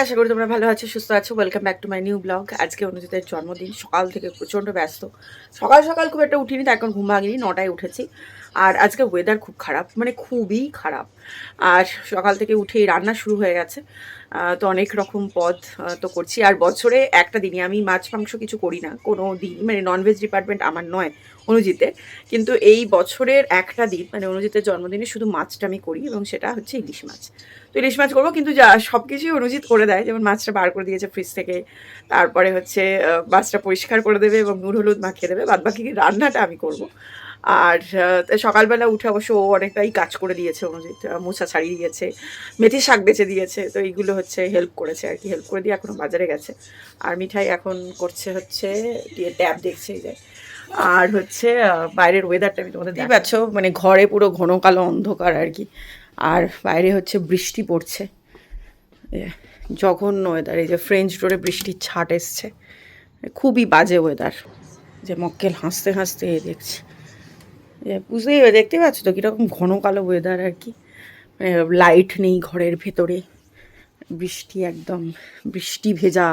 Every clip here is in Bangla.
আশা করি তোমরা ভালো আছো, সুস্থ আছো। Welcome back to my new blog. আজকে অনুজিতের জন্মদিন। সকাল থেকে প্রচণ্ড ব্যস্ত। সকাল সকাল খুব একটা উঠিনি, তার কারণ ঘুম ভাঙিনি, 9টায় উঠেছি। আর আজকে ওয়েদার খুব খারাপ, মানে খুবই খারাপ। আর সকাল থেকে উঠেই রান্না শুরু হয়ে গেছে। তো অনেক রকম পদ তো করছি। আর বছরে একটা দিনই আমি মাছ মাংস কিছু করি না কোনো দিন, মানে ননভেজ ডিপার্টমেন্ট আমার নয়, অনুজিতের। কিন্তু এই বছরের একটা দিন, মানে অনুজিতের জন্মদিনে শুধু মাছটা আমি করি, এবং সেটা হচ্ছে ইলিশ মাছ। তো ইলিশ মাছ করবো, কিন্তু যা সব কিছুই অনুজিত করে দেয়। যেমন মাছটা বার করে দিয়েছে ফ্রিজ থেকে, তারপরে হচ্ছে মাছটা পরিষ্কার করে দেবে এবং নুন হলুদ মাখিয়ে দেবে, বাদ বাকি রান্নাটা আমি করব। আর সকালবেলা উঠে অবশ্য ও অনেকটাই কাজ করে দিয়েছে। অনুজিত মোছা ছাড়িয়ে দিয়েছে, মেথি শাক বেছে দিয়েছে। তো এইগুলো হচ্ছে হেল্প করেছে আর কি, হেল্প করে দিয়ে এখনও বাজারে গেছে। আর মিঠাই এখন করছে হচ্ছে ট্যাব দেখছে এই যে। আর হচ্ছে বাইরের ওয়েদারটা আমি তোমাদের দেখতেই পাচ্ছ, মানে ঘরে পুরো ঘন কালো অন্ধকার আর কি। আর বাইরে হচ্ছে বৃষ্টি পড়ছে, জঘন্য ওয়েদার। এই যে ফ্রেঞ্চ ডোরে বৃষ্টির ছাট এসছে, খুবই বাজে ওয়েদার। যে মক্কেল হাসতে হাসতে দেখছে, বুঝতেই দেখতে পাচ্ছ তো কীরকম ঘন কালো ওয়েদার আর কি। মানে লাইট নেই ঘরের ভেতরে, বৃষ্টি একদম বৃষ্টি ভেজা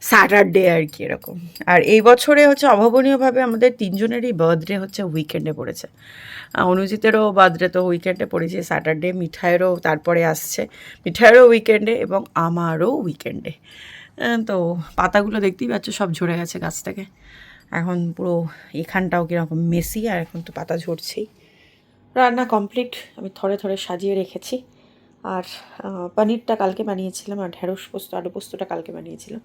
স্যাটারডে আর কি এরকম। আর এই বছরে হচ্ছে অভাবনীয়ভাবে আমাদের তিনজনেরই বার্থডে হচ্ছে উইকেন্ডে পড়েছে। অনুজিতেরও বার্থডে তো উইকেন্ডে পড়েছে স্যাটারডে, মিঠাইয়েরও তারপরে আসছে, মিঠাইয়েরও উইকেন্ডে, এবং আমারও উইকেন্ডে। তো পাতাগুলো দেখতেই পাচ্ছ সব ঝরে গেছে গাছ থেকে। এখন পুরো এখানটাও কীরকম মেসি, আর এখন তো পাতা ঝরছেই। রান্না কমপ্লিট, আমি থরে থরে সাজিয়ে রেখেছি। আর পনিরটা কালকে বানিয়েছিলাম, আর ঢেঁড়স পোস্ত আলু পোস্তটা কালকে বানিয়েছিলাম।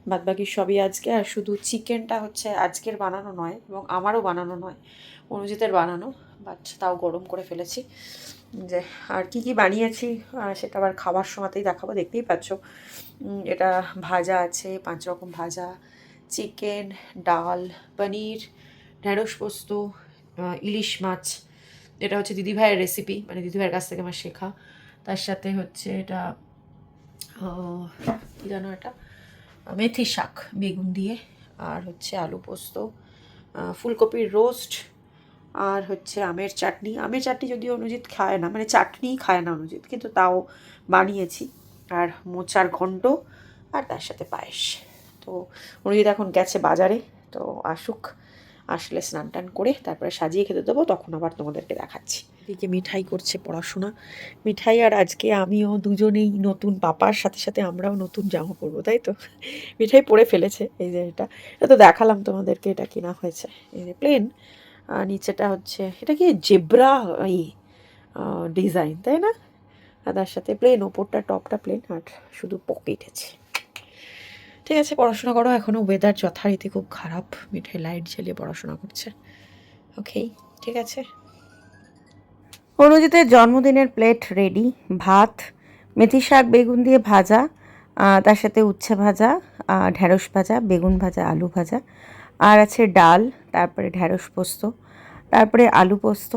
বাদবাকি সবই আজকে। আর শুধু চিকেনটা হচ্ছে আজকের বানানো নয়, এবং আমারও বানানো নয়, অনুজিতের বানানো, বাট তাও গরম করে ফেলেছি। যে আর কি কি বানিয়েছি সেটা আবার খাবার সময়তেই দেখাবো, দেখতেই পাচ্ছ। এটা ভাজা আছে, 5 রকম ভাজা, চিকেন, ডাল, পনির, ঢেঁড়স পোস্ত, ইলিশ মাছ। এটা হচ্ছে দিদিভাইয়ের রেসিপি, মানে দিদিভাইয়ের কাছ থেকে আমার শেখা। তার সাথে হচ্ছে এটা কী জানো, এটা মেথি শাক বেগুন দিয়ে, আর হচ্ছে আলু পোস্ত, ফুলকপির রোস্ট, আর হচ্ছে আমের চাটনি। আমের চাটনি যদিও অনুজিত খায় না, মানে চাটনিই খায় না অনুজিত, কিন্তু তাও বানিয়েছি। আর মোচার ঘন্ট, আর তার সাথে পায়েস। তো অনুজিত এখন গেছে বাজারে, তো আসুক, আসলে স্নান টান করে তারপরে সাজিয়ে খেতে দেবো, তখন আবার তোমাদেরকে দেখাচ্ছি। এদিকে মিঠাই করছে পড়াশোনা। মিঠাই আর আজকে আমিও দুজনেই নতুন, পাপার সাথে সাথে আমরাও নতুন জামা পরবো, তাই তো। মিঠাই পরে ফেলেছে, এই যে এটা, এটা তো দেখালাম তোমাদেরকে, এটা কিনা হয়েছে। এই যে প্লেন, নিচেটা হচ্ছে এটা কি জেব্রা ডিজাইন, তাই না। আর তার সাথে প্লেন, ওপরটা টপটা প্লেন, আর শুধু পকেট আছে। ঠিক আছে, পড়াশোনা করো। এখনও ওয়েদার যথারীতি খুব খারাপ, মিঠাই লাইট জ্বালিয়ে পড়াশোনা করছে। ওকে, ঠিক আছে। অনুজিতের জন্মদিনের প্লেট রেডি। ভাত, মেথি শাক বেগুন দিয়ে ভাজা, তার সাথে উচ্ছে ভাজা, ঢ্যাঁড়স ভাজা, বেগুন ভাজা, আলু ভাজা, আর আছে ডাল, তারপরে ঢ্যাঁড়স পোস্ত, তারপরে আলু পোস্ত,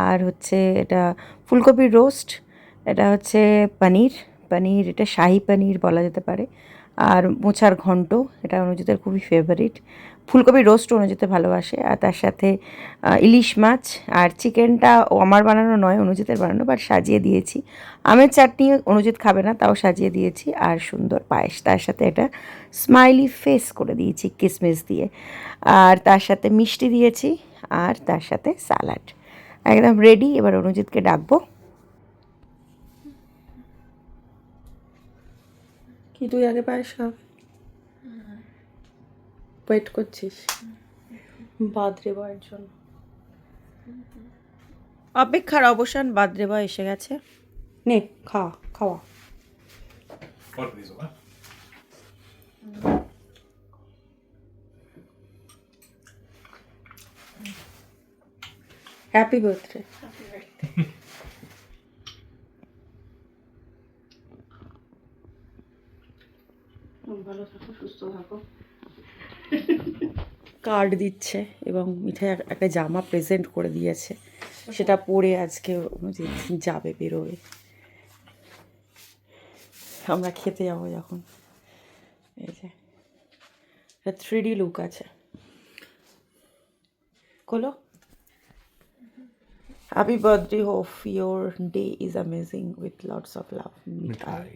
আর হচ্ছে এটা ফুলকপির রোস্ট, এটা হচ্ছে পনির, পনির এটা শাহি পনির বলা যেতে পারে, আর মোচার ঘন্ট, এটা অনুজিতের খুবই ফেভারিট। ফুলকপির রোস্ট অনুজিতে ভালোবাসে। আর তার সাথে ইলিশ মাছ, আর চিকেনটা আমার বানানো নয়, অনুজিতের বানানো, বাট সাজিয়ে দিয়েছি। আমের চাটনি অনুজিত খাবে না, তাও সাজিয়ে দিয়েছি। আর সুন্দর পায়েস, তার সাথে এটা স্মাইলি ফেস করে দিয়েছি কিসমিস দিয়ে। আর তার সাথে মিষ্টি দিয়েছি, আর তার সাথে স্যালাড। একদম রেডি। এবার অনুজিতকে ডাকবো। কি তুই আগে পায়েস খা, ওয়েট করছিস বাদরে বয়ের জন্য? অপেক্ষার অবসান, বাদরে বয় এসে গেছে। নে খাওয়া খাওয়া। Happy birthday. ভালো থাকো, সুস্থ থাকো। কার্ড দিচ্ছে, এবং মিঠাই একটা জামা প্রেজেন্ট করে দিয়েছে, সেটা পরে আজকে যাবে, বেরোবে। আমরা খেতে যাবো যখন। এই যে 3D লুক আছে, খোলো। Happy birthday, hope your day is amazing with lots of love, Mithai.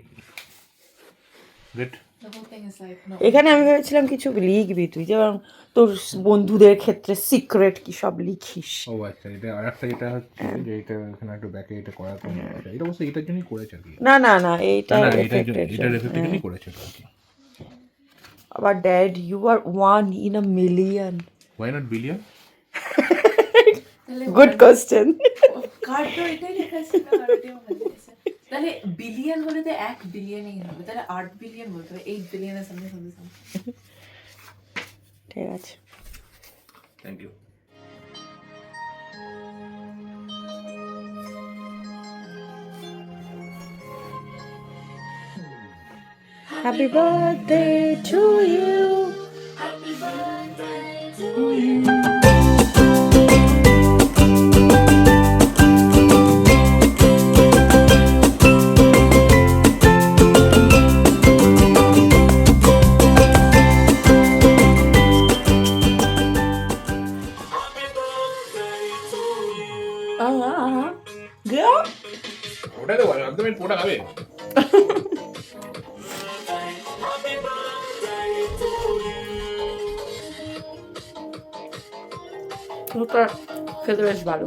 Good. The whole thing is like no. এখানে আমি ভেবেছিলাম কিছু লিখবি তুই, যেমন তোর বন্ধুদের ক্ষেত্রে সিক্রেট কি সব লিখিস। ও আচ্ছা, এটা আরেকটা যেটা হচ্ছে যে এটা এখানে একটু ব্যাকে এটা করা তো আচ্ছা, এটা অবশ্যই এটার জন্যই করেছে আর কি। না না না, এইটা না এটার এফেক্টের এটার এফেক্টের জন্যই করেছে আর কি। আবার dad you are 1 in a million. Why not billion? Good question. Card তো এটাই লেখা আছে না, কার্ডেও লেখা আছে। তাহলে বিলিয়ন হলে তো 1 বিলিয়নই হবে, তাহলে 8 বিলিয়ন বলতে হবে, 8 বিলিয়ন এর সামনে সামনে সামনে। ঠিক আছে। Thank you. Happy birthday to you. Girl? ওটাই তো একদম পুরোটা খাবে। ওটা খেতে বেশ ভালো।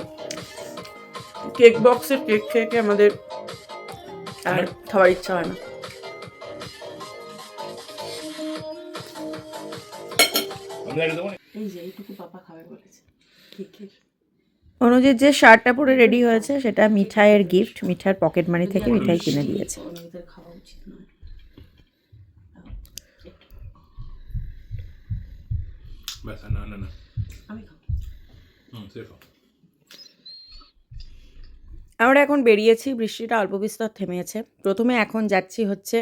কেক বক্সের কেক খেয়ে আমাদের আর খাওয়ার ইচ্ছা হয় না। এই যে এইটুকু পাপা খাবে বলেছে কেকের। অনুজিৎ যে শার্টটা পরে রেডি হয়েছে সেটা মিঠাইয়ের গিফট, মিঠার পকেট মানি থেকে মিঠাই কিনে দিয়েছে। অনুজিতের খাওয়া উচিত নয়। বাস না না না আমি খাবো। সেফ। আমরা এখন বেরিয়েছি, বৃষ্টিটা অল্প বিস্তর থেমেছে। প্রথমে এখন যাচ্ছি হচ্ছে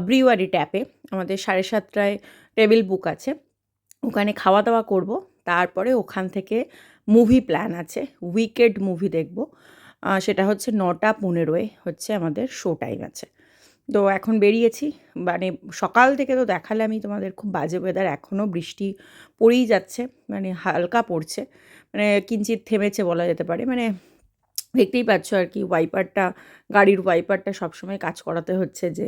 ব্রিওয়ারি ট্যাপে, আমাদের 7:30টায় টেবিল বুক আছে, ওখানে খাওয়া দাওয়া করব। তারপরে ওখান থেকে মুভি প্ল্যান আছে, উইকেড মুভি দেখব। সেটা হচ্ছে 9:15 হচ্ছে আমাদের শো টাইম আছে। তো এখন বেরিয়েছি, মানে সকাল থেকে তো দেখালে আমি তোমাদের, খুব বাজে ওয়েদার, এখনও বৃষ্টি পড়েই যাচ্ছে, মানে হালকা পড়ছে, মানে কিঞ্চিত থেমেছে বলা যেতে পারে। মানে দেখতেই পাচ্ছ আর কি, ওয়াইপারটা, গাড়ির ওয়াইপারটা সবসময় কাজ করাতে হচ্ছে, যে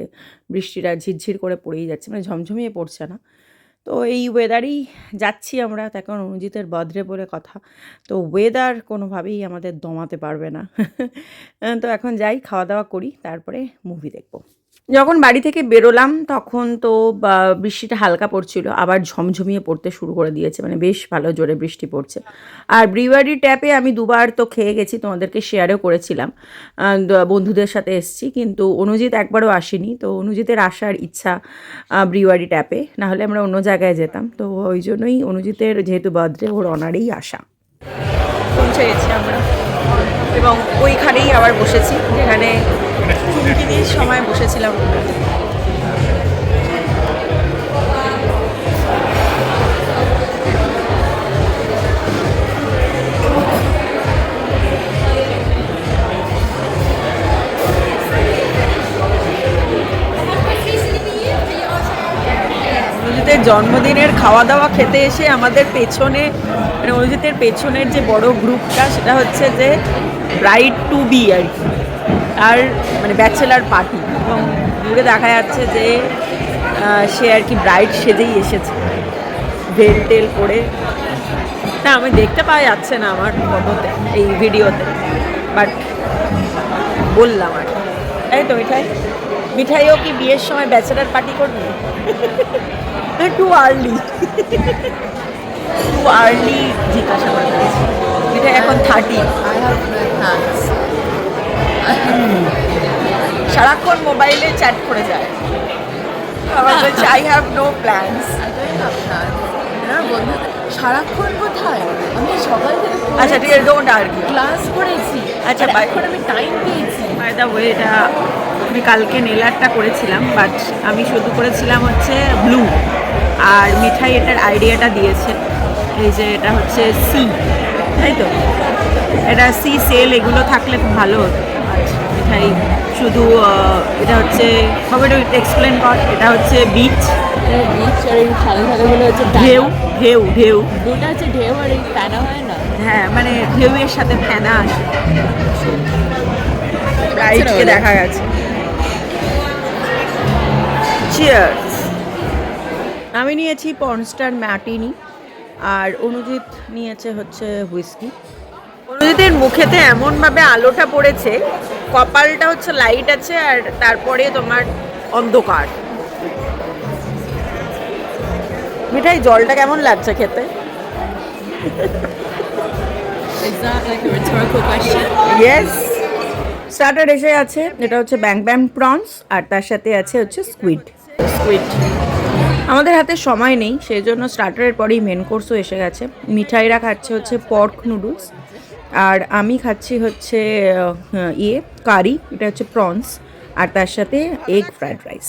বৃষ্টিটা ঝিরঝির করে পড়েই যাচ্ছে, মানে ঝমঝমিয়ে পড়ছে না। তো এই ওয়েদারেই যাচ্ছি আমরা। এখন অনুজিতের বার্থডে বলে কথা, তো ওয়েদার কোনোভাবেই আমাদের দমাতে পারবে না। তো এখন যাই, খাওয়া দাওয়া করি, তারপরে মুভি দেখব। যখন বাড়ি থেকে বেরোলাম তখন তো বৃষ্টিটা হালকা পড়ছিল, আবার ঝমঝমিয়ে পড়তে শুরু করে দিয়েছে, মানে বেশ ভালো জোরে বৃষ্টি পড়ছে। আর ব্রিওয়ারি ট্যাপে আমি 2বার তো খেয়ে গেছি, তোমাদেরকে শেয়ারও করেছিলাম, বন্ধুদের সাথে এসেছি, কিন্তু অনুজিৎ একবারও আসেনি। তো অনুজিতের আসার ইচ্ছা ব্রিওয়ারি ট্যাপে, নাহলে আমরা অন্য জায়গায় যেতাম। তো ওই জন্যই অনুজিতের যেহেতু বার্থডে, ওর অনারেই আসা। পৌঁছে গেছি আমরা, এবং ওইখানেই আবার বসেছি যেখানে চুমকিদির সময় বসেছিলাম। অনুজিতের জন্মদিনের খাওয়া দাওয়া খেতে এসে আমাদের পেছনে, মানে অনুজিতের পেছনের যে বড় গ্রুপটা, সেটা হচ্ছে যে ব্রাইড টু বি আর কি, আর মানে ব্যাচেলার পার্টি, এবং দূরে দেখা যাচ্ছে যে সে আর কি ব্রাইড সেজেই এসেছে, ভেল টেল পরে। না, আমি দেখতে পাওয়া যাচ্ছে না আমার ফটোতে, এই ভিডিওতে, বাট বললাম আর কি। তাই তো মিঠাইও কি বিয়ের সময় ব্যাচেলার পার্টি করবে? টু আর্লি জিজ্ঞাসা করে ফেলেছি। মিঠাই এখন 30। সারাক্ষণ মোবাইলে চ্যাট করে যায়, আবার বলছে আই হ্যাভ নো প্ল্যানস। বন্ধু সারাক্ষণ কোথায়? আমি সকাল থেকে আচ্ছা ঠিক আছে, ডোন্ট আর্গিউ। ক্লাস করেছি, আচ্ছা, এখন আমি টাইম পেয়েছি। বাই দ্য ওয়ে, এটা আমি কালকে নেল আর্টটা করেছিলাম, বাট আমি শুধু করেছিলাম হচ্ছে ব্লু, আর মিঠাই এটার আইডিয়াটা দিয়েছে। এই যে এটা হচ্ছে সি, তাই তো, এটা সি সেল এগুলো থাকলে খুব ভালো হতো। মিঠাই শুধু এটা হচ্ছে, কবে একটু এক্সপ্লেন কর। এটা হচ্ছে বিচ, বিচ, আর এই সাদা সাদাগুলো হচ্ছে ঢেউ ঢেউ ঢেউ দুটো হচ্ছে ঢেউ, আর এই ফ্যানা হয় না। হ্যাঁ, মানে ঢেউয়ের সাথে ফেনা আসে, ব্রাইডকে দেখা গেছে। চিয়ার্স। আমি নিয়েছি পর্নস্টার ম্যাটিনি আর অনুজিৎ নিয়েছে হচ্ছে হুইস্কি। অনুজিতের মুখেতে এমনভাবে আলোটা পড়েছে, কপালটা হচ্ছে লাইট আছে আর তারপরে তোমার অন্ধকার। মিঠাই জলটা কেমন লাগছে খেতে? Is that like a rhetorical question? Yes. Starter এসে আছে, এটা হচ্ছে ব্যাং ব্যাং প্রনস আর তার সাথে আছে হচ্ছে স্কুইড। আমাদের হাতে সময় নেই, সেই জন্য স্টার্টারের পরেই মেন কোর্সও এসে গেছে। মিঠাইরা খাচ্ছে হচ্ছে পর্ক নুডলস আর আমি খাচ্ছি হচ্ছে কারি, এটা হচ্ছে প্রনস আর তার সাথে এগ ফ্রাইড রাইস।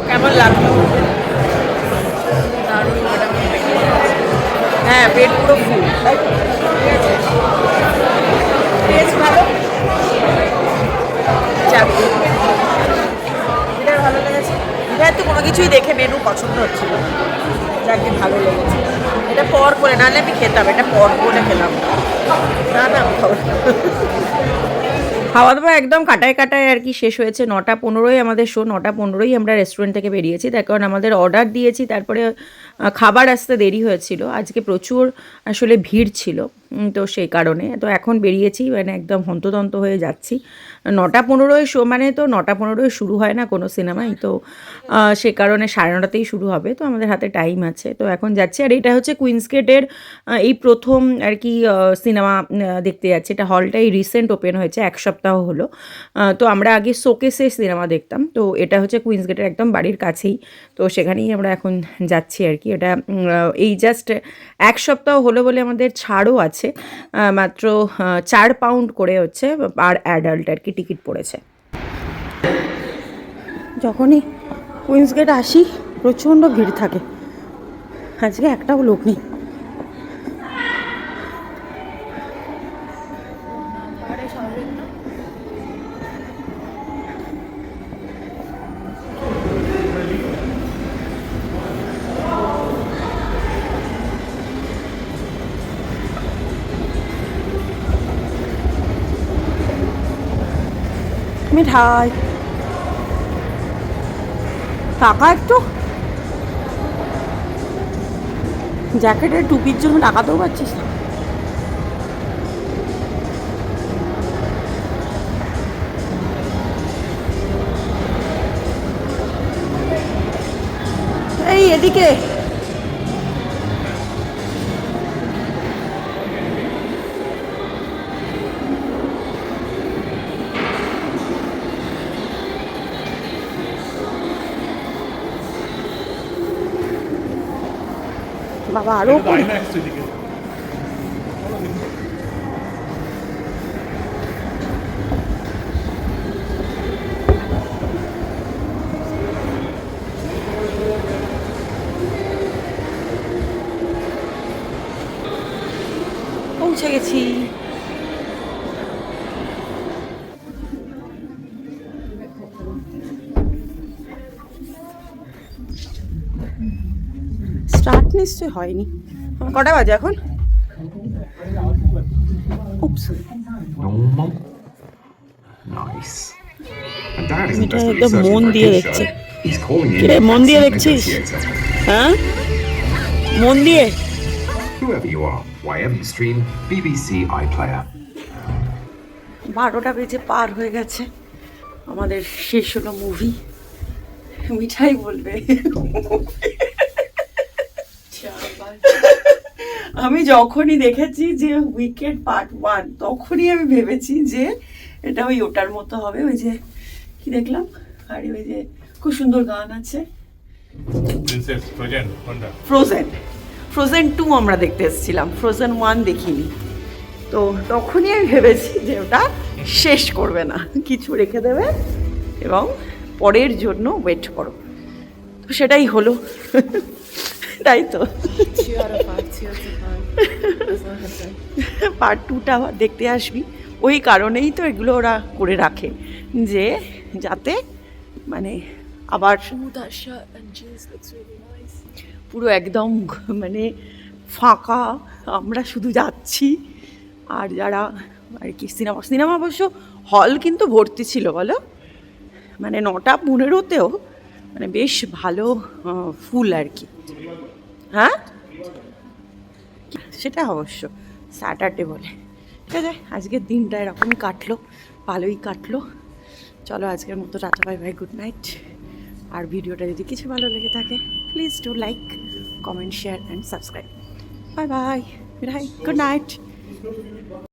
কেমন লাগলো? হ্যাঁ, পেট পুরো ফুল, তাই তো? টেস্ট ভালো, এটা ভালো লেগেছে। এটা তো কোনো কিছুই দেখে মেনু পছন্দ হচ্ছিল না, যাকে ভালো লেগেছে। এটা পর করে, নাহলে আমি খেতাম, এটা পর করে খেলাম না। না খাওয়া দাওয়া একদম কাটায় কাটায় আর কি শেষ হয়েছে। 9:15 আমাদের শো, 9:15 আমরা রেস্টুরেন্ট থেকে বেরিয়েছি, তার কারণ আমাদের অর্ডার দিয়েছি, তারপরে খাবার আসতে দেরি হয়েছিল। আজকে প্রচুর আসলে ভিড় ছিল, তো সেই কারণে তো এখন বেরিয়েছি, মানে একদম হন্তদন্ত হয়ে যাচ্ছি। 9:15 শো, মানে তো 9:15 শুরু হয় না কোনো সিনেমাই, তো সে কারণে 9:30তেই শুরু হবে, তো আমাদের হাতে টাইম আছে, তো এখন যাচ্ছি। আর এটা হচ্ছে কুইন্স গেটের এই প্রথম আর কি সিনেমা দেখতে যাচ্ছি। এটা হলটাই রিসেন্ট ওপেন হয়েছে, 1 সপ্তাহ হলো। তো আমরা আগে শোকেসে সিনেমা দেখতাম, তো এটা হচ্ছে কুইন্স গেটের একদম বাড়ির কাছেই, তো সেখানেই আমরা এখন যাচ্ছি আর কি। এটা এই জাস্ট 1 সপ্তাহ হলো বলে আমাদের ছাড়ও আছে, মাত্র 4 পাউন্ড করে হচ্ছে পার অ্যাডাল্ট আর কি টিকিট পড়েছে। যখনই কুইন্স গেট আসি প্রচণ্ড ভিড় থাকে, আজকে একটাও লোক নেই। মিঠাই টাকা একটু, জ্যাকেটের টুপির জন্য টাকাতেও পাচ্ছিস না। এই এদিকে বাবা, আরো পৌঁছে গেছি। স্টার্ট নিশ্চয়ই হয়নি। কটা বাজে এখন? Normal. Nice. And Dad isn't এটা desperately একদম searching মন for a দিয়ে good দেখছে। show. He's calling in কিরে, an মন দিয়ে excellent দেখছিস? negotiator. হ্যাঁ, মন দিয়ে। Whoever you are, wherever you stream, BBC iPlayer. 12টা বেজে পার হয়ে গেছে, আমাদের শেষ হলো মুভি। মিঠাই বলবে। আমি যখনই দেখেছি যে উইকেড পার্ট 1, তখনই আমি ভেবেছি যে এটা ওই ওটার মতো হবে। ওই যে কি দেখলাম, আর ওই যে খুব সুন্দর গান আছে, ফ্রোজেন 2 আমরা দেখতে এসেছিলাম, ফ্রোজেন 1 দেখিনি। তো তখনই আমি ভেবেছি যে ওটা শেষ করবে না, কিছু রেখে দেবে এবং পরের জন্য ওয়েট করো। তো সেটাই হলো, তাই তো। পার্ট 2টা দেখতে আসবি, ওই কারণেই তো এগুলো ওরা করে রাখে, যে যাতে মানে আবার পুরো একদম মানে ফাঁকা, আমরা শুধু যাচ্ছি। আর যারা আর কি সিনেমা অবশ্য হল কিন্তু ভর্তি ছিল বলো, মানে 9:15তেও মানে বেশ ভালো ফুল আর কি। হ্যাঁ, সেটা অবশ্য স্যাটারডে বলে। ঠিক আছে, আজকের দিনটা এরকমই কাটলো, ভালোই কাটলো। চলো আজকের মতো tata, bye bye, good night. আর ভিডিওটা যদি কিছু ভালো লেগে থাকে please do like, comment, share and subscribe. Bye bye, good night.